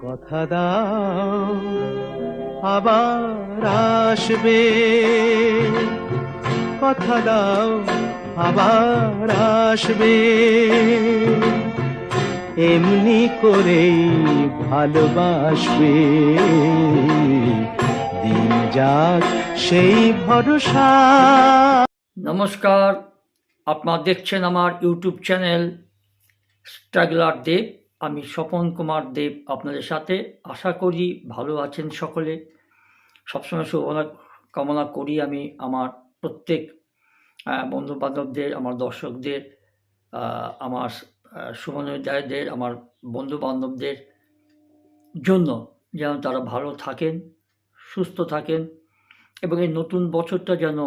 কথা দাও আবার আসবে, কথা দাও আবার আসবে, এমনি করেই ভালোবাসবে, দিন যাক সেই ভরসা। নমস্কার, আপনারা দেখছেন আমার ইউটিউব চ্যানেল স্ট্রাগলার দেব। আমি স্বপন কুমার দেব আপনাদের সাথে। আশা করি ভালো আছেন সকলে। সবসময় শুভ কামনা করি আমি আমার প্রত্যেক বন্ধুবান্ধবদের, আমার দর্শকদের, আমার শুভনোদয়দের, আমার বন্ধুবান্ধবদের জন্য যেন তারা ভালো থাকেন, সুস্থ থাকেন এবং এই নতুন বছরটা যেন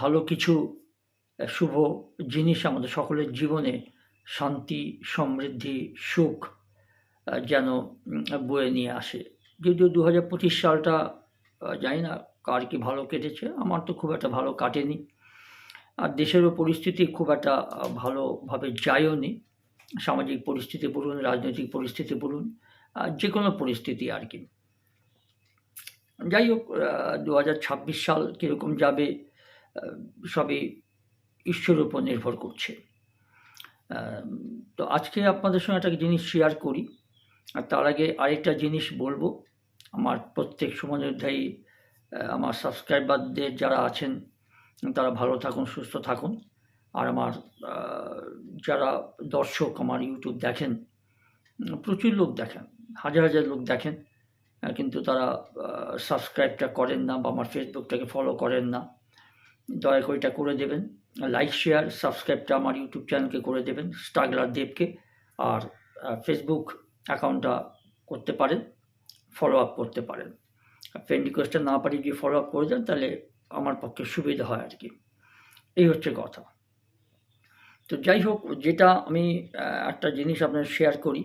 ভালো কিছু শুভ জিনিস আমাদের সকলের জীবনে শান্তি, সমৃদ্ধি, সুখ যেন বয়ে নিয়ে আসে। যদিও 2025 সালটা জানি না কার কি ভালো কেটেছে, আমার তো খুব একটা ভালো কাটেনি। আর দেশেরও পরিস্থিতি খুব একটা ভালোভাবে যায়ও নি। সামাজিক পরিস্থিতি বলুন, রাজনৈতিক পরিস্থিতি বলুন, যে কোনো পরিস্থিতি আর কি। যাই হোক, 2026 সাল কীরকম যাবে সবই ঈশ্বরের উপর নির্ভর করছে। তো আজকে আপনাদের সঙ্গে একটা জিনিস শেয়ার করি, আর তার আগে আরেকটা জিনিস বলবো। আমার প্রত্যেক শুভযোদ্ধাই আমার সাবস্ক্রাইবারদের যারা আছেন তারা ভালো থাকুন, সুস্থ থাকুন। আর আমার যারা দর্শক আমার ইউটিউব দেখেন, প্রচুর লোক দেখেন, হাজার হাজার লোক দেখেন, কিন্তু তারা সাবস্ক্রাইবটা করেন না বা আমার ফেসবুকটাকে ফলো করেন না। দয়া করে এটা করে দেবেন, লাইক শেয়ার সাবস্ক্রাইবটা আমার ইউটিউব চ্যানেলকে করে দেবেন, স্ট্রাগলার দেবকে। আর ফেসবুক অ্যাকাউন্টটা করতে পারেন, ফলো আপ করতে পারেন। ফ্রেন্ড রিকোয়েস্টটা না পারি যদি ফলো আপ করে দেন তাহলে আমার পক্ষে সুবিধা হয় আর কি। এই হচ্ছে কথা। তো যাই হোক, যেটা আমি একটা জিনিস আপনার শেয়ার করি।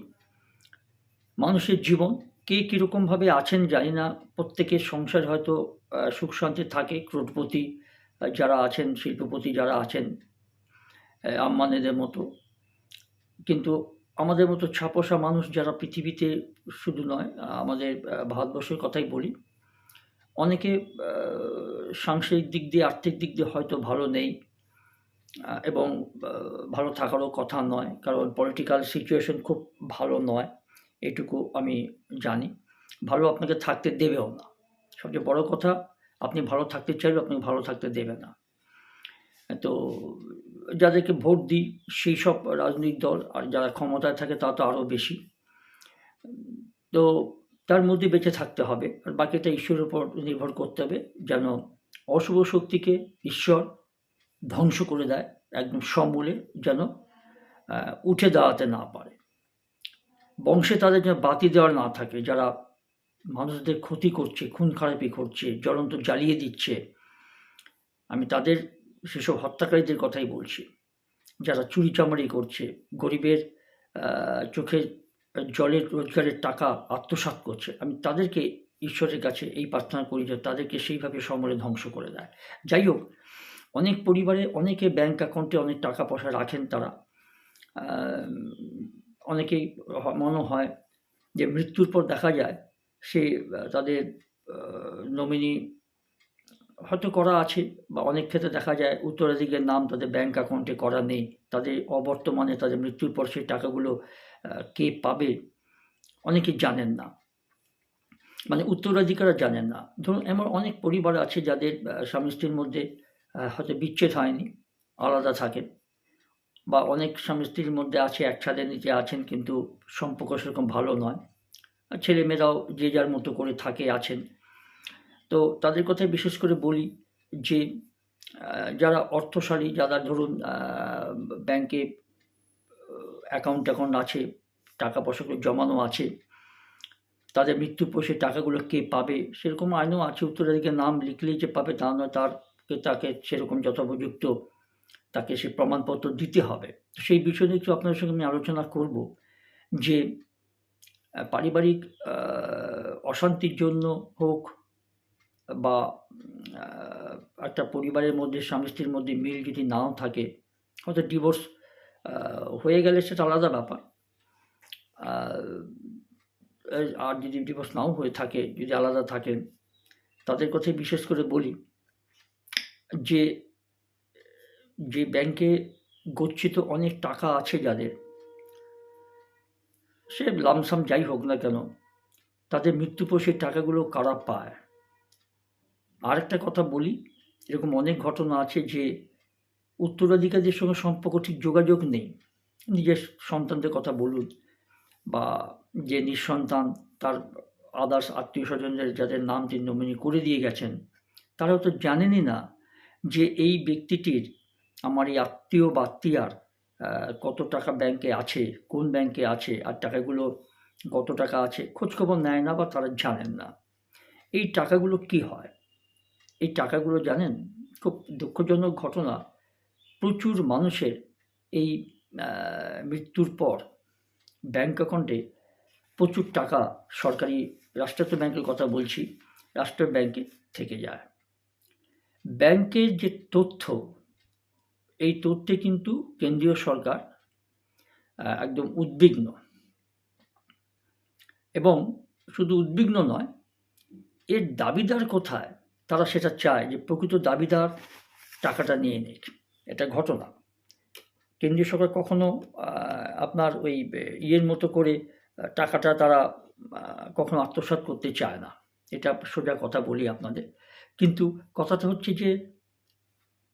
মানুষের জীবন কে কীরকমভাবে আছেন জানি না, প্রত্যেকের সংসার হয়তো সুখ শান্তি থাকে। ক্রোড়পতি যারা আছেন, শিল্পপতি যারা আছেন, আম্বানিদের মতো। কিন্তু আমাদের মতো ছাপোষা মানুষ যারা পৃথিবীতে, শুধু নয় আমাদের ভারতবর্ষের কথাই বলি, অনেকে সাংসারিক দিক দিয়ে, আর্থিক দিক দিয়ে হয়তো ভালো নেই, এবং ভালো থাকারও কথা নয়, কারণ পলিটিক্যাল সিচুয়েশন খুব ভালো নয়, এটুকু আমি জানি। ভালো আপনাকে থাকতে দেবেও না। সবচেয়ে বড় কথা, আপনি ভালো থাকতে চাইলে আপনি ভালো থাকতে দেবে না। তো যাদেরকে ভোট দিই সেই সব রাজনৈতিক দল, আর যারা ক্ষমতায় থাকে তা তো আরও বেশি। তো তার মধ্যে বেঁচে থাকতে হবে, আর বাকিটা ঈশ্বরের উপর নির্ভর করতে হবে যেন অশুভ শক্তিকে ঈশ্বর ধ্বংস করে দেয় একদম সমূলে, যেন উঠে দাঁড়াতে না পারে। বংশে তাদের যেন বাতি দেওয়ার না থাকে, যারা মানুষদের ক্ষতি করছে, খুন খারাপি করছে, জ্বলন্ত জ্বালিয়ে দিচ্ছে। আমি তাদের, সেসব হত্যাকারীদের কথাই বলছি, যারা চুরি চামারি করছে, গরিবের চোখে জলের রোজগারের টাকা আত্মসাৎ করছে। আমি তাদেরকে ঈশ্বরের কাছে এই প্রার্থনা করি যে তাদেরকে সেইভাবে সমূলে ধ্বংস করে দেয়। যাই হোক, অনেক পরিবারে অনেকে ব্যাংক অ্যাকাউন্টে অনেক টাকা পয়সা রাখেন তারা। অনেকেই মনে হয় যে মৃত্যুর পর দেখা যায় সে তাদের নমিনি হয়তো করা আছে, বা অনেক ক্ষেত্রে দেখা যায় উত্তরাধিকারের নাম তাদের ব্যাংক অ্যাকাউন্টে করা নেই। তাদের অবর্তমানে তাদের মৃত্যুর পর সেই টাকাগুলো কে পাবে অনেকেই জানেন না, মানে উত্তরাধিকারও জানেন না। ধরুন এমন অনেক পরিবার আছে যাদের স্বামী স্ত্রীর মধ্যে হয়তো বিচ্ছেদ হয়নি, আলাদা থাকেন, বা অনেক স্বামী স্ত্রীর মধ্যে আছে এক ছাদের নিচে আছেন কিন্তু সম্পর্ক সেরকম ভালো নয়, আর ছেলেমেয়েরাও যে যার মতো করে থাকে, আছেন। তো তাদের কথাই বিশেষ করে বলি যে যারা অর্থশালী, যারা ধরুন ব্যাংকে অ্যাকাউন্ট আছে, টাকা পয়সাগুলো জমানো আছে, তাদের মৃত্যুর পর সেই টাকাগুলো কে পাবে সেরকম আইনও আছে। উত্তরাধিকার নাম লিখলেই যে পাবে তা নয়, তাকে সেরকম যথোপযুক্ত তাকে সে প্রমাণপত্র দিতে হবে। সেই বিষয়ে একটু আপনাদের সঙ্গে আমি আলোচনা করব যে পারিবারিক অশান্তির জন্য হোক, বা একটা পরিবারের মধ্যে স্বামী স্ত্রীর মধ্যে মিল যদি নাও থাকে, হয়তো ডিভোর্স হয়ে গেলে সেটা আলাদা ব্যাপার। আর যদি ডিভোর্স নাও হয়ে থাকে, যদি আলাদা থাকেন, তাদের কথাই বিশেষ করে বলি যে যে ব্যাংকে গচ্ছিত অনেক টাকা আছে যাদের, সে লামসাম যাই হোক না কেন, তাদের মৃত্যুর পর সেই টাকাগুলো কারা পায়। আরেকটা কথা বলি, এরকম অনেক ঘটনা আছে যে উত্তরাধিকারীদের সঙ্গে সম্পর্ক ঠিক যোগাযোগ নেই। নিজের সন্তানদের কথা বলুন, বা যে নিঃসন্তান, তার আদার্স আত্মীয় স্বজনদের যাদের নাম তিনি নমিনি করে দিয়ে গেছেন, তারাও তো জানেনই না যে এই ব্যক্তিটির, আমার এই আত্মীয় বা আত্মীয়ার কত টাকা ব্যাংকে আছে, কোন ব্যাংকে আছে, আর টাকাগুলো কত টাকা আছে খোঁজখবর নেয় না, বা তারা জানেন না। এই টাকাগুলো কি হয়? এই টাকাগুলো জানেন, খুব দুঃখজনক ঘটনা, প্রচুর মানুষের এই মৃত্যুর পর ব্যাংক অ্যাকাউন্টে প্রচুর টাকা, সরকারি রাষ্ট্রায়ত্ত ব্যাংকের কথা বলছি, রাষ্ট্রের ব্যাংকে থেকে যায়। ব্যাংকের যে তথ্য, এই তথ্যে কিন্তু কেন্দ্রীয় সরকার একদম উদ্বিগ্ন, এবং শুধু উদ্বিগ্ন নয়, এর দাবিদার কোথায়, তারা সেটা চায় যে প্রকৃত দাবিদার টাকাটা নিয়ে নিক। এটা ঘটনা। কেন্দ্রীয় সরকার কখনো আপনার ওই ইয়ের মতো করে টাকাটা তারা কখনো আত্মসাৎ করতে চায় না, এটা সোজা কথা বলি আপনাদের। কিন্তু কথাটা হচ্ছে যে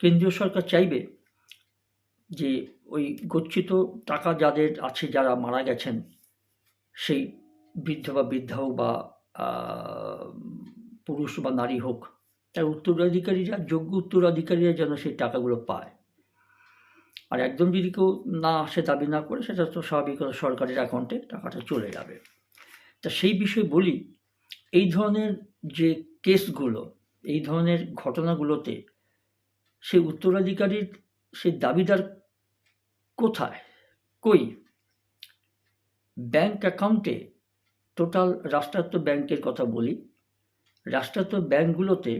কেন্দ্রীয় সরকার চাইবে যে ওই গচ্ছিত টাকা যাদের আছে, যারা মারা গেছেন, সেই বৃদ্ধ বা বৃদ্ধা হোক, বা পুরুষ বা নারী হোক, তার উত্তরাধিকারীরা, যোগ্য উত্তরাধিকারীরা যেন সেই টাকাগুলো পায়। আর একদম যদি কেউ না আসে, দাবি না করে, সেটা তো স্বাভাবিক, সরকারের অ্যাকাউন্টে টাকাটা চলে যাবে। তা সেই বিষয়ে বলি, এই ধরনের যে কেসগুলো, এই ধরনের ঘটনাগুলোতে সেই উত্তরাধিকারীর সেই দাবিদার কোথায়, কই? ব্যাংক অ্যাকাউন্টে, টোটাল রাষ্ট্রায়ত্ত ব্যাংকের কথা বলি, রাষ্ট্রায়ত্ত ব্যাংকগুলোতে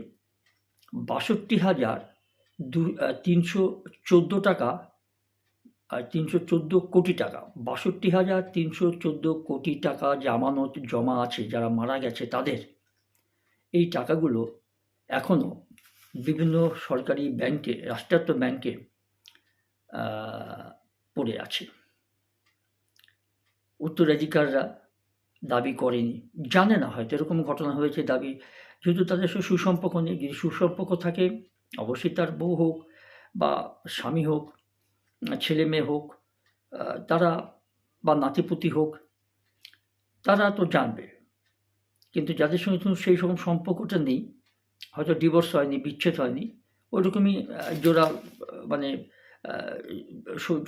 62,314 টাকা, 314 কোটি টাকা, 62,314 কোটি টাকা জামানত জমা আছে যারা মারা গেছে তাদের। এই টাকাগুলো এখনও বিভিন্ন সরকারি ব্যাংকে, রাষ্ট্রায়ত্ত ব্যাংকে পড়ে আছে। উত্তরাধিকাররা দাবি করেনি, জানে না, হয়তো এরকম ঘটনা হয়েছে, দাবি যেহেতু তাদের সাথে সুসম্পর্ক নেই। যদি সুসম্পর্ক থাকে, অবশ্যই তার বউ হোক বা স্বামী হোক, ছেলে মেয়ে হোক, তারা, বা নাতিপুতি হোক, তারা তো জানবে। কিন্তু যাদের সঙ্গে সেই রকম সম্পর্কটা নেই, হয়তো ডিভোর্স হয়নি, বিচ্ছেদ হয়নি, ওইরকমই জোড়া, মানে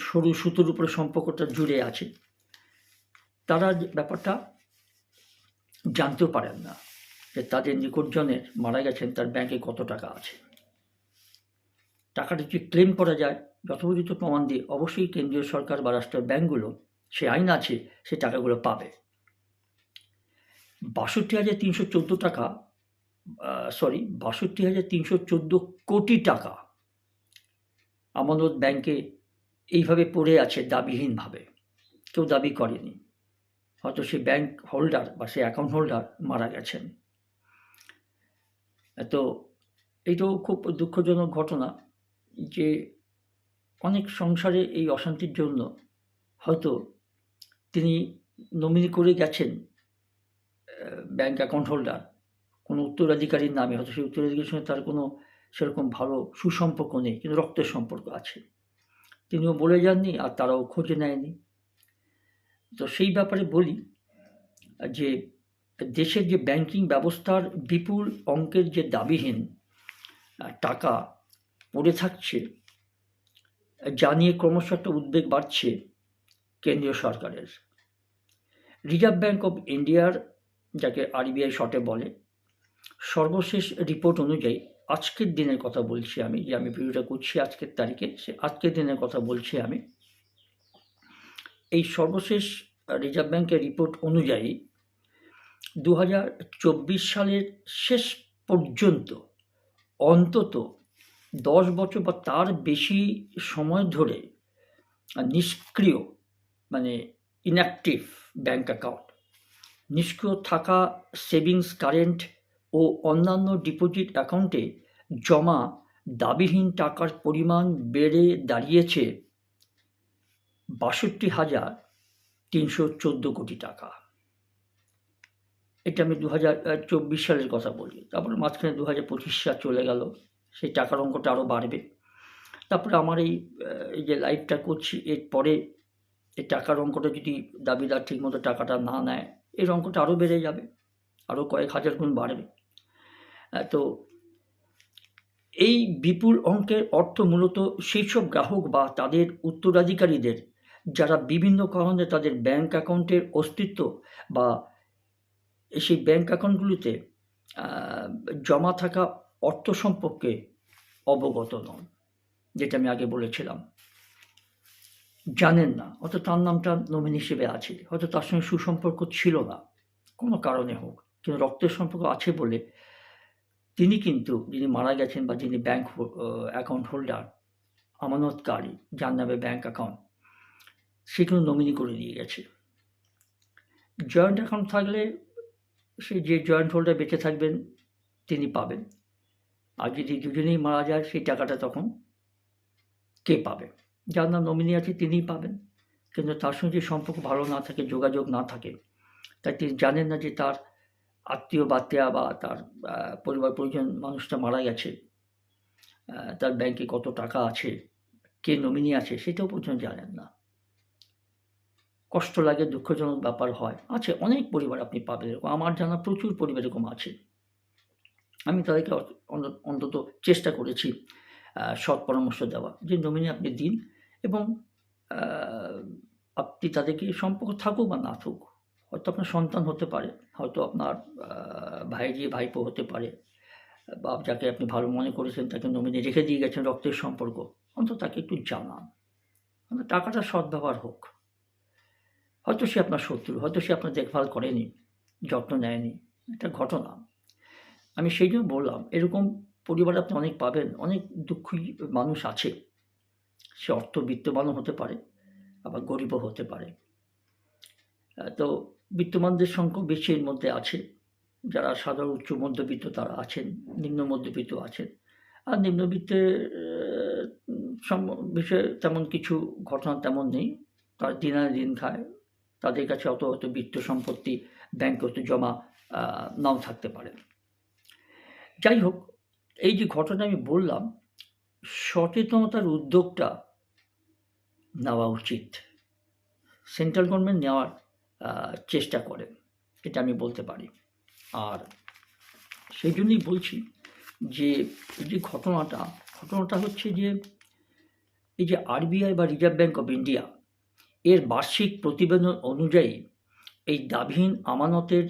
সরু সুতোর উপরে সম্পর্কটা জুড়ে আছে, তারা ব্যাপারটা জানতেও পারেন না যে তাদের নিকটজনের মারা গেছেন, তার ব্যাংকে কত টাকা আছে। টাকাটা যদি ক্লেম করা যায় যথোচিত প্রমাণ দিয়ে, অবশ্যই কেন্দ্রীয় সরকার বা রাষ্ট্রের ব্যাংকগুলো, সে আইন আছে, সে টাকাগুলো পাবে। 62,314 টাকা, 62,314 কোটি টাকা আমানত ব্যাংকে এইভাবে পড়ে আছে দাবিহীনভাবে, কেউ দাবি করেনি। হয়তো সে ব্যাংক হোল্ডার বা সে অ্যাকাউন্ট হোল্ডার মারা গেছেন। তো এইটাও খুব দুঃখজনক ঘটনা যে অনেক সংসারে এই অশান্তির জন্য হয়তো তিনি নমিনি করে গেছেন ব্যাংক অ্যাকাউন্ট হোল্ডার কোনো উত্তরাধিকারীর নামে, হয়তো সেই উত্তরাধিকারীর সঙ্গে তার কোনো সেরকম ভালো সুসম্পর্ক নেই, কিন্তু রক্তের সম্পর্ক আছে, তিনিও বলে যাননি, আর তারাও খোঁজে নেয়নি। তো সেই ব্যাপারে বলি যে দেশের যে ব্যাংকিং ব্যবস্থার বিপুল অঙ্কের যে দাবিহীন টাকা পড়ে থাকছে, যা নিয়ে ক্রমশ একটা উদ্বেগ বাড়ছে কেন্দ্রীয় সরকারের। রিজার্ভ ব্যাঙ্ক অফ ইন্ডিয়ার, যাকে আরবিআই শর্টে বলে, সর্বশেষ রিপোর্ট অনুযায়ী, আজকের দিনের কথা বলছি আমি, যে আমি ভিডিওটা করছি আজকের তারিখে, সে আজকের দিনের কথা বলছি আমি, এই সর্বশেষ রিজার্ভ ব্যাঙ্কের রিপোর্ট অনুযায়ী 2024 সালের শেষ পর্যন্ত অন্তত 10 বছর বা তার বেশি সময় ধরে নিষ্ক্রিয়, মানে ইনঅ্যাক্টিভ, ব্যাংক অ্যাকাউন্ট, নিষ্ক্রিয় থাকা সেভিংস, কারেন্ট ও অন্যান্য ডিপোজিট অ্যাকাউন্টে জমা দাবিহীন টাকার পরিমাণ বেড়ে দাঁড়িয়েছে ৬২,৩১৪ কোটি টাকা। এটা আমি 2024 সালের কথা বলি। তারপরে মাঝখানে 2025 সাল চলে গেল, সেই টাকার অঙ্কটা আরও বাড়বে। তারপরে আমার এই যে লাইভটা করছি, এরপরে এই টাকার অঙ্কটা যদি দাবিদার ঠিকমতো টাকাটা না নেয়, এর অঙ্কটা আরও বেড়ে যাবে, আরও কয়েক হাজার গুণ বাড়বে। তো এই বিপুল অঙ্কের অর্থ মূলত সেই সব গ্রাহক বা তাদের উত্তরাধিকারীদের যারা বিভিন্ন কারণে তাদের ব্যাংক অ্যাকাউন্টের অস্তিত্ব বা সেই ব্যাংক অ্যাকাউন্টগুলিতে জমা থাকা অর্থ সম্পর্কে অবগত নন, যেটা আমি আগে বলেছিলাম, জানেন না, হয়তো তার নামটা নমিনি হিসেবে আছে, হয়তো তার সঙ্গে সুসম্পর্ক ছিল না কোনো কারণে হোক, কিন্তু রক্তের সম্পর্ক আছে বলে তিনি কিন্তু, যিনি মারা গেছেন বা যিনি ব্যাংক অ্যাকাউন্ট হোল্ডার, আমানতকারী, যার নামে ব্যাংক অ্যাকাউন্ট, সে কিন্তু নমিনি করে দিয়ে গেছে। জয়েন্ট অ্যাকাউন্ট থাকলে সে যে জয়েন্ট হোল্ডার বেঁচে থাকবেন তিনি পাবেন, আর যদি দুজনেই মারা যায় সেই টাকাটা তখন কে পাবে? যার নাম নমিনি আছে তিনিই পাবেন। কিন্তু তার সঙ্গে যে সম্পর্ক ভালো না থাকে, যোগাযোগ না থাকে, তাই তিনি জানেন না যে তার আত্মীয় বাত্মীয়া বা তার পরিবার পরিজন মানুষটা মারা গেছে, তার ব্যাংকে কত টাকা আছে, কে নমিনি আছে, সেটাও পর্যন্ত জানেন না। কষ্ট লাগে, দুঃখজনক ব্যাপার হয়। আছে অনেক পরিবার আপনি পাবেন এরকম, আমার জানা প্রচুর পরিবার এরকম আছে। আমি তাদেরকে অন্তত চেষ্টা করেছি সৎ পরামর্শ দেওয়া, যে নমিনি আপনি দিন এবং আপনি তাদেরকে সম্পর্ক থাকুক বা না থাকুক, হয়তো আপনার সন্তান হতে পারে, হয়তো আপনার ভাইজি ভাইপো হতে পারে, বা যাকে আপনি ভালো মনে করেছেন তাকে নমিনি রেখে দিয়ে গেছেন, রক্তের সম্পর্ক, অন্তত তাকে একটু জানান, টাকাটা সদ্ব্যবহার হোক। হয়তো সে আপনার শত্রু, হয়তো সে আপনার দেখভাল করেনি, যত্ন নেয়নি, এটা ঘটনা। আমি সেই জন্য বললাম, এরকম পরিবার আপনি অনেক পাবেন, অনেক দুঃখী মানুষ আছে, সে বিত্তবানও হতে পারে, আবার গরিবও হতে পারে। তো বিত্তমানদের সংখ্যা বেশি এর মধ্যে আছে, যারা সাধারণ উচ্চ মধ্যবিত্ত তারা আছেন, নিম্ন মধ্যবিত্ত আছেন। আর নিম্নবিত্তের বিষয়ে তেমন কিছু ঘটনা তেমন নেই, তারা দিন আনে দিন খায়, তাদের কাছে অত বিত্ত সম্পত্তি ব্যাংকে অত জমা নাও থাকতে পারে। যাই হোক, এই যে ঘটনা আমি বললাম, সচেতনতার উদ্যোগটা নেওয়া উচিত, সেন্ট্রাল গভর্নমেন্ট নেওয়ার চেষ্টা করে, এটা আমি বলতে পারি। আর সেই জন্যই বলছি যে এই যে ঘটনাটা হচ্ছে যে এই যে আরবিআই বা রিজার্ভ ব্যাঙ্ক অফ ইন্ডিয়া এর বার্ষিক প্রতিবেদন অনুযায়ী এই দাবিহীন আমানতের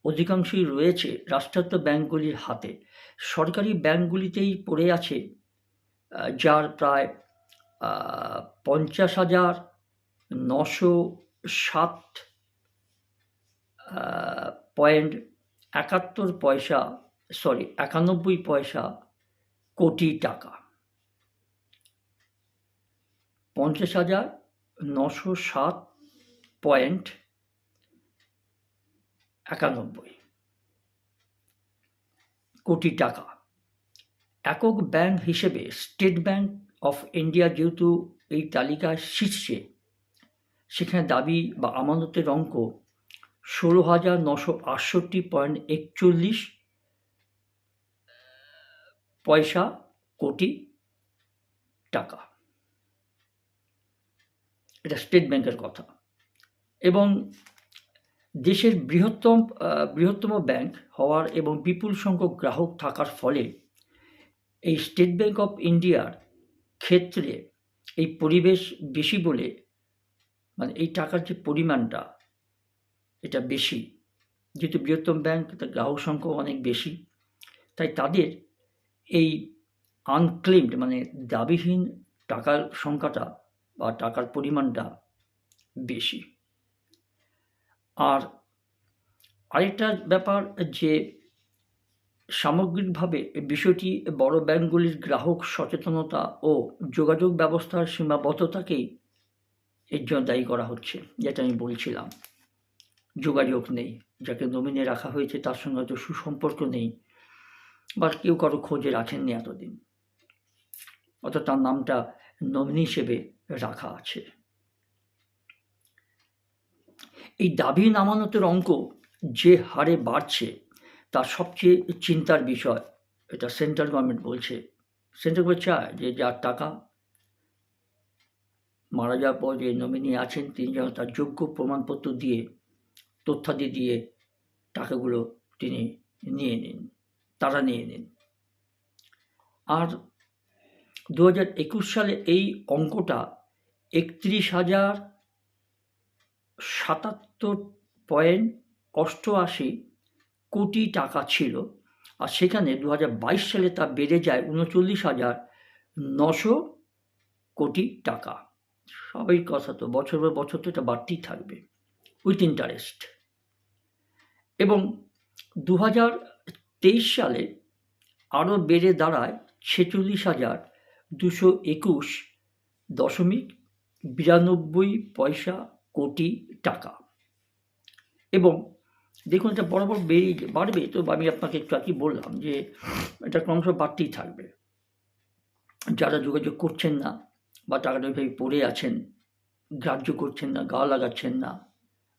অধিকাংশই রয়েছে রাষ্ট্রায়ত্ত ব্যাংকগুলির হাতে। সরকারি ব্যাংকগুলিতেই পড়ে আছে, যার প্রায় 50,907.91 কোটি টাকা। 50,907.91 কোটি টাকা। একক ব্যাংক হিসেবে স্টেট ব্যাংক অফ ইন্ডিয়া যেহেতু এই তালিকার শীর্ষে, সেখানে দাবি বা আমানতের অঙ্ক 16,968.41 কোটি টাকা। এটা স্টেট ব্যাংকের কথা। এবং দেশের বৃহত্তম ব্যাংক হওয়ার এবং বিপুল সংখ্যক গ্রাহক থাকার ফলে এই স্টেট ব্যাংক অফ ইন্ডিয়ার ক্ষেত্রে এই পরিবেশ বেশি বলে, মানে এই টাকার যে পরিমাণটা এটা বেশি, যেহেতু বৃহত্তম ব্যাংক, তার গ্রাহক সংখ্যা অনেক বেশি, তাই তাদের এই আনক্লেমড মানে দাবিহীন টাকার সংখ্যাটা বা টাকার পরিমাণটা বেশি। আর আরেকটা ব্যাপার যে সামগ্রিকভাবে বিষয়টি বড় ব্যাংকগুলির গ্রাহক সচেতনতা ও যোগাযোগ ব্যবস্থার সীমাবদ্ধতাকেই এর জন্য দায়ী করা হচ্ছে, যেটা আমি বলছিলাম। যোগাযোগ নেই, যাকে নমিনি রাখা হয়েছে তার সঙ্গে হয়তো সুসম্পর্ক নেই, বা কেউ কারো খোঁজে রাখেননি এতদিন, অর্থাৎ তার নামটা নমিনি হিসেবে রাখা আছে। এই দাবি নামানতের অঙ্ক যে হারে বাড়ছে তার সবচেয়ে চিন্তার বিষয়, এটা সেন্ট্রাল গভর্নমেন্ট বলছে। সেন্ট্রাল গভর্নমেন্ট চায় যে যার টাকা মারা যাওয়ার পর যে নমিনি আছেন তিনি যেন তার যোগ্য প্রমাণপত্র দিয়ে, তথ্যাদি দিয়ে টাকাগুলো তিনি নিয়ে নিন, তারা নিয়ে নিন। আর 2021 সালে এই অঙ্কটা 31,077.88 কোটি টাকা ছিল, আর সেখানে 2022 সালে তা বেড়ে যায় 39,900 কোটি টাকা। স্বাভাবিক কথা, তো বছর পর বছর তো এটা বাড়তেই থাকবে উইথ ইন্টারেস্ট। এবং 2023 সালে আরও বেড়ে দাঁড়ায় 46,221.92 কোটি টাকা। এবং দেখুন, এটা বরাবর বাড়বে, তো আমি আপনাকে একটু আগে বললাম যে এটা ক্রমশ বাড়তেই থাকবে। যারা যোগাযোগ করছেন না বা টাকাটা ওইভাবে পড়ে আছেন, গ্রাহ্য করছেন না, গা লাগাচ্ছেন না,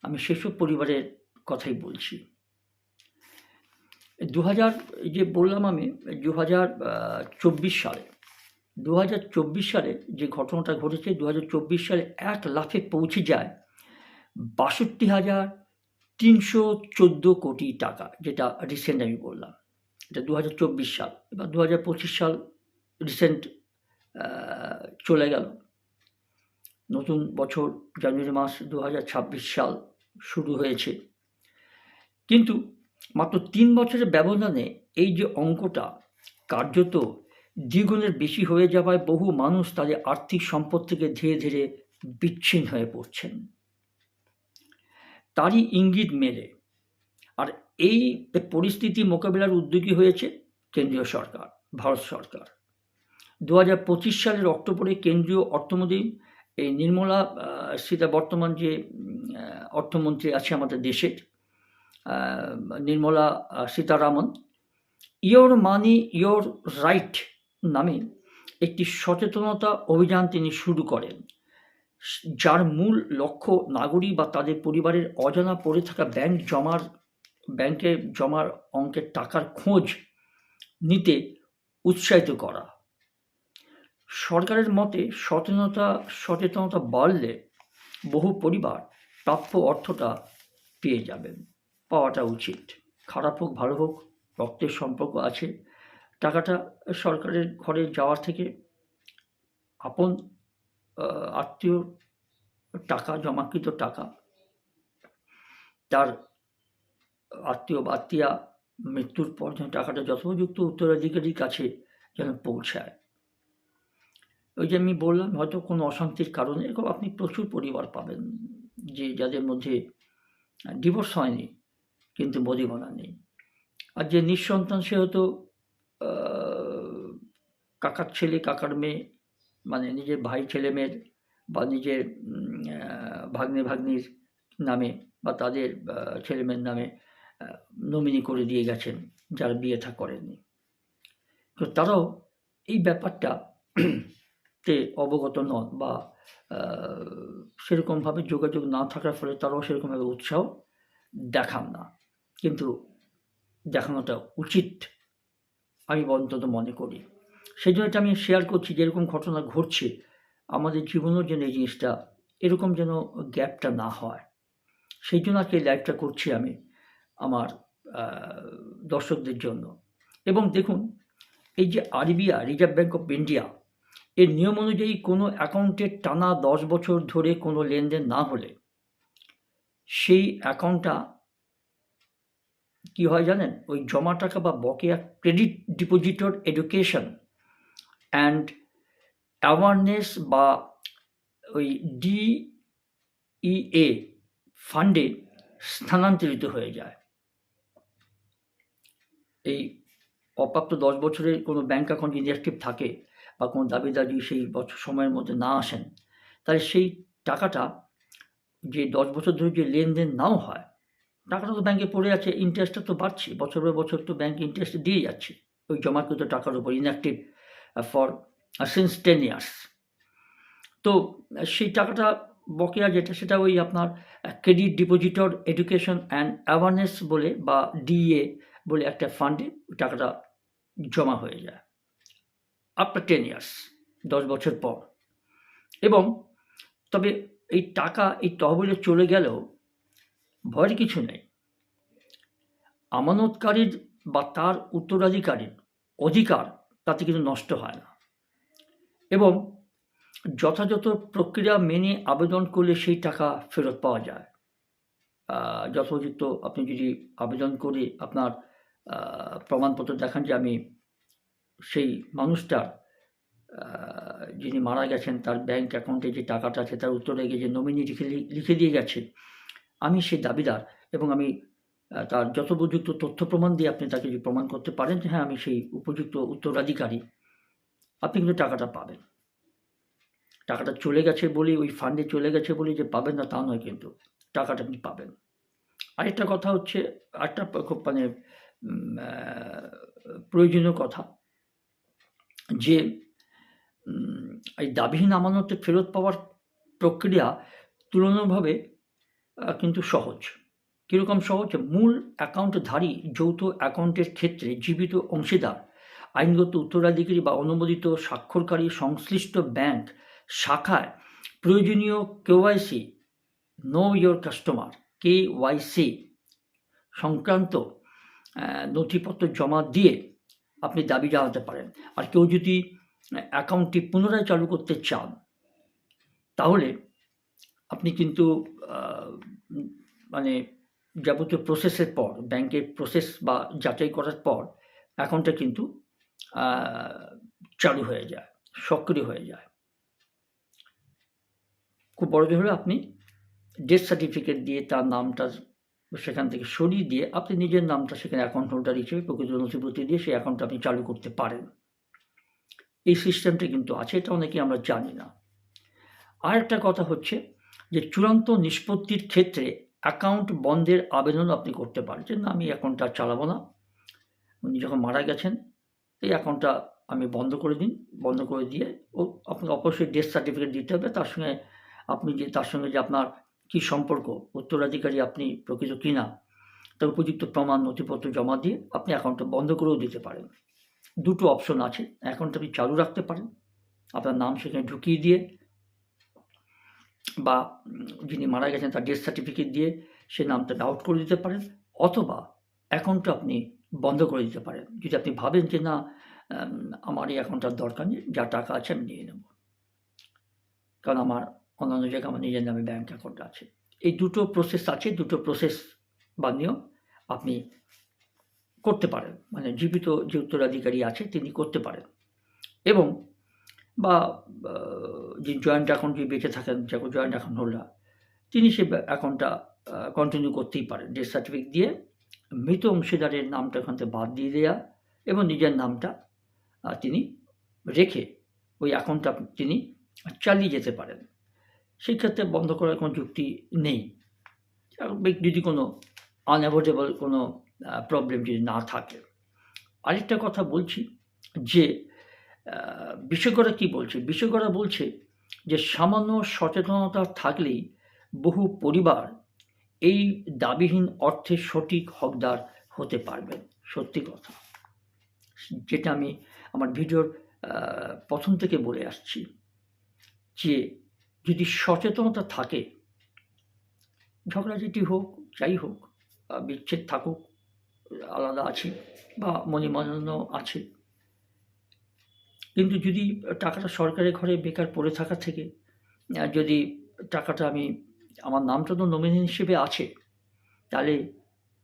আমি সেসব পরিবারের কথাই বলছি। 2000 যে বললাম আমি 2024 সালে যে ঘটনাটা ঘটেছে, 2024 সালে এক লাফে পৌঁছে যায় 62,314 কোটি টাকা, যেটা রিসেন্ট আমি বললাম, এটা 2024 সাল। এবার 2025 সাল রিসেন্ট চলে গেল, নতুন বছর জানুয়ারি মাস 2026 সাল শুরু হয়েছে, কিন্তু মাত্র 3 বছরের ব্যবধানে এই যে অঙ্কটা কার্যত দ্বিগুণের বেশি হয়ে যাওয়ায় বহু মানুষ তাদের আর্থিক সম্পদ থেকে ধীরে ধীরে বিচ্ছিন্ন হয়ে পড়ছেন, তারই ইঙ্গিত মেলে। আর এই পরিস্থিতি মোকাবিলার উদ্যোগী হয়েছে কেন্দ্রীয় সরকার, ভারত সরকার। 2025 সালের অক্টোবরে কেন্দ্রীয় অর্থমন্ত্রী এই নির্মলা বর্তমান যে অর্থমন্ত্রী আছে আমাদের দেশের, Nirmala Sitharaman, your money your right নামে একটি সচেতনতা অভিযান তিনি শুরু করেন, যার মূল লক্ষ্য নাগরিক বা তাদের পরিবারের অজানা পড়ে থাকা ব্যাংকে জমার অঙ্কের টাকার খোঁজ নিতে উৎসাহিত করা। সরকারের মতে সচেতনতা বাড়লে বহু পরিবার প্রাপ্য অর্থটা পেয়ে যাবেন, পাওয়াটা উচিত। খারাপ হোক ভালো হোক, রক্তের সম্পর্ক আছে, টাকাটা সরকারের ঘরে যাওয়ার থেকে আপন আত্মীয় টাকা, জমাকৃত টাকা, তার আত্মীয় বা আত্মীয়া মৃত্যুর পর যেন টাকাটা যথোপযুক্ত উত্তরাধিকারীর কাছে যেন পৌঁছায়। ওই যে আমি বললাম, হয়তো কোনো অশান্তির কারণে এরকম আপনি প্রচুর পরিবার পাবেন যে যাদের মধ্যে ডিভোর্স হয়নি কিন্তু বদিমানা নেই, আর যে নিঃসন্তান সে হয়তো কাকার ছেলে কাকার মেয়ে, মানে নিজের ভাই ছেলে মেয়ের বা নিজের ভাগ্নির নামে বা তাদের ছেলে মেয়ের নামে নমিনি করে দিয়ে গেছেন যারা বিয়ে থা করেননি, তো তারাও এই ব্যাপারটা তে অবগত নন বা সেরকমভাবে যোগাযোগ না থাকার ফলে তারাও সেরকমভাবে উৎসাহ দেখান না, কিন্তু দেখানোটা উচিত আমি অন্তত মনে করি। সেই জন্য এটা আমি শেয়ার করছি, যেরকম ঘটনা ঘটছে আমাদের জীবনের জন্য এই জিনিসটা এরকম যেন গ্যাপটা না হয়, সেই জন্য আজকে লাইভটা করছি আমি আমার দর্শকদের জন্য। এবং দেখুন, এই যে RBI, reserve bank of India, এর নিয়ম অনুযায়ী কোনো অ্যাকাউন্টের টানা 10 বছর ধরে কোনো লেনদেন না হলে সেই অ্যাকাউন্টটা কি হয় জানেন, ওই জমা টাকা বা বকেয়া credit depositor education and awareness বা ওই DEA ফান্ডে স্থানান্তরিত হয়ে যায়। এই অপ্রাপ্ত 10 বছরের কোনো ব্যাঙ্ক অ্যাকাউন্ট যদি অ্যাক্টিভ থাকে বা কোনো দাবিদার যদি সেই বছর সময়ের মধ্যে না আসেন, তাহলে সেই টাকাটা যে 10 বছর ধরে যে লেনদেন নাও হয় টাকাটা তো ব্যাংকে পড়ে আছে, ইন্টারেস্টটা তো বাড়ছে, বছর পর বছর তো ব্যাংক ইন্টারেস্ট দিয়ে যাচ্ছে ওই জমাকৃত টাকার উপর, ইনঅ্যাক্টিভ ফর সিন্স 10 ইয়ার্স। তো সেই টাকাটা বকেয়া যেটা, সেটা ওই আপনার credit depositor education and awareness বলে বা ডিএ বলে একটা ফান্ডে ওই টাকাটা জমা হয়ে যায় আফটার 10 ইয়ার্স, 10 বছর পর। এবং তবে এই টাকা এই তহবিলে চলে গেলেও ভয়ের কিছু নেই। আমানতকারীর বা তার উত্তরাধিকারীর অধিকার তাতে কিন্তু নষ্ট হয় না, এবং যথাযথ প্রক্রিয়া মেনে আবেদন করলে সেই টাকা ফেরত পাওয়া যায়। যথোচিত আপনি যদি আবেদন করে আপনার প্রমাণপত্র দেখান যে আমি সেই মানুষটার যিনি মারা গেছেন তার ব্যাংক অ্যাকাউন্টে যে টাকাটা আছে তার উত্তরে গিয়ে যে নমিনি লিখে দিয়ে গেছে, আমি সেই দাবিদার, এবং আমি তার যথোপযুক্ত তথ্য প্রমাণ দিয়ে আপনি তাকে যদি প্রমাণ করতে পারেন যে হ্যাঁ আমি সেই উপযুক্ত উত্তরাধিকারী, আপনি কিন্তু টাকাটা পাবেন। টাকাটা চলে গেছে বলি, ওই ফান্ডে চলে গেছে বলি যে পাবেন না তা নয়, কিন্তু টাকাটা আপনি পাবেন। আরেকটা কথা হচ্ছে, একটা খুব মানে প্রয়োজনীয় কথা, যে এই দাবিহীন আমানতে ফেরত পাওয়ার প্রক্রিয়া তুলনামূলকভাবে কিন্তু সহজ। কীরকম সহজ? মূল অ্যাকাউন্টধারী যৌথ অ্যাকাউন্টের ক্ষেত্রে জীবিত অংশীদার, আইনগত উত্তরাধিকারী বা অনুমোদিত স্বাক্ষরকারী সংশ্লিষ্ট ব্যাংক শাখায় প্রয়োজনীয় KYC, know your customer KYC সংক্রান্ত নথিপত্র জমা দিয়ে আপনি দাবি জানাতে পারেন। আর কেউ যদি অ্যাকাউন্টটি পুনরায় চালু করতে চান তাহলে আপনি কিন্তু মানে যাবতীয় প্রসেসের পর, ব্যাংকের প্রসেস বা যাচাই করার পর অ্যাকাউন্টটা কিন্তু চালু হয়ে যায়, সক্রিয় হয়ে যায়। খুব বড় হলে আপনি ডেথ সার্টিফিকেট দিয়ে তার নামটা সেখান থেকে সরিয়ে দিয়ে আপনি নিজের নামটা সেখানে অ্যাকাউন্ট হোল্ডার হিসেবে প্রকৃত নথিপত্র দিয়ে সেই অ্যাকাউন্টটা আপনি চালু করতে পারেন। এই সিস্টেমটা কিন্তু আছে, এটা অনেকেই আমরা জানি না। আর একটা কথা হচ্ছে যে চূড়ান্ত নিষ্পত্তির ক্ষেত্রে অ্যাকাউন্ট বন্ধের আবেদন আপনি করতে পারেন, যে না আমি অ্যাকাউন্টটা চালাবো না, উনি যখন মারা গেছেন এই অ্যাকাউন্টটা আমি বন্ধ করে দিন। বন্ধ করে দিয়ে আপনাকে অবশ্যই ডেথ সার্টিফিকেট দিতে হবে, তার সঙ্গে আপনি যে তার সঙ্গে যে আপনার কী সম্পর্ক, উত্তরাধিকারী আপনি প্রকৃত কিনা, তার উপযুক্ত প্রমাণ নথিপত্র জমা দিয়ে আপনি অ্যাকাউন্টটা বন্ধ করেও দিতে পারেন। দুটো অপশন আছে, অ্যাকাউন্টটা আপনি চালু রাখতে পারেন আপনার নাম সেখানে ঢুকিয়ে দিয়ে, বা যিনি মারা গেছেন তার ডেথ সার্টিফিকেট দিয়ে সে নামটা আউট করে দিতে পারেন, অথবা অ্যাকাউন্টটা আপনি বন্ধ করে দিতে পারেন যদি আপনি ভাবেন যে না আমার এই অ্যাকাউন্টটার দরকার নেই, যা টাকা আছে আমি নিয়ে নেব, কারণ আমার অন্যান্য জায়গায় আমার নিজের নামে ব্যাংক অ্যাকাউন্ট আছে। এই দুটো প্রসেস আছে, দুটো প্রসেস বানিয়েও আপনি করতে পারেন, মানে জীবিত যে উত্তরাধিকারী আছে তিনি করতে পারেন। এবং বা যে জয়েন্ট অ্যাকাউন্ট যদি বেঁচে থাকেন, যে জয়েন্ট অ্যাকাউন্ট হোল্ডার, তিনি সে অ্যাকাউন্টটা কন্টিনিউ করতেই পারেন। ডেথ সার্টিফিকেট দিয়ে মৃত অংশীদারের নামটা ওখান থেকে বাদ দিয়ে দেওয়া এবং নিজের নামটা তিনি রেখে ওই অ্যাকাউন্টটা তিনি চালিয়ে যেতে পারেন। সেই ক্ষেত্রে বন্ধ করার কোনো যুক্তি নেই, যদি কোনো আনঅ্যাভয়েডেবল কোনো প্রবলেম যদি না থাকে। আরেকটা কথা বলছি যে বিশেষজ্ঞরা কী বলছে, বিশেষজ্ঞরা বলছে যে সামান্য সচেতনতা থাকলেই বহু পরিবার এই দাবিহীন অর্থের সঠিক হকদার হতে পারবেন। সত্যি কথা, যেটা আমি আমার ভিডিওর প্রথম থেকে বলে আসছি, যে যদি সচেতনতা থাকে, ঝগড়াঝাটি হোক, যাই হোক, বিচ্ছেদ থাকুক, আলাদা আছে বা মনিমান্য আছে, কিন্তু যদি টাকাটা সরকারের ঘরে বেকার পড়ে থাকা থেকে যদি টাকাটা আমি, আমার নামটা তো নমিনি হিসেবে আছে, তাহলে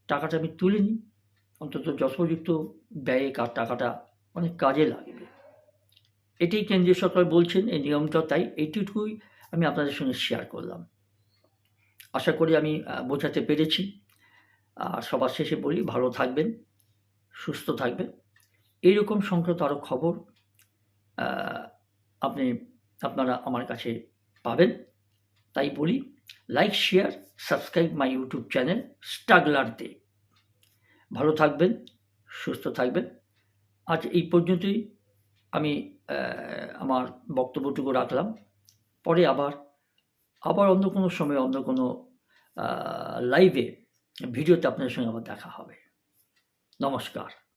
টাকাটা আমি তুলে নিই, অন্তত যথোপযুক্ত ব্যয়ে টাকাটা অনেক কাজে লাগবে। এটাই কেন্দ্রীয় সরকার বলছেন, এই নিয়মটা, তাই এইটুকুই আমি আপনাদের সঙ্গে শেয়ার করলাম। আশা করি আমি বোঝাতে পেরেছি। আর সবার শেষে বলি, ভালো থাকবেন, সুস্থ থাকবেন। এইরকম সংক্রান্ত আরও খবর আপনারা আমার কাছে পাবেন। তাই বলি, like, share, subscribe my YouTube channel struggler দে। ভালো থাকবেন, সুস্থ থাকবেন। আজ এই পর্যন্তই আমি আমার বক্তব্যটুকু রাখলাম। পরে আবার অন্য কোনো সময় অন্য কোনো লাইভে ভিডিওতে আপনাদের সঙ্গে আবার দেখা হবে। নমস্কার।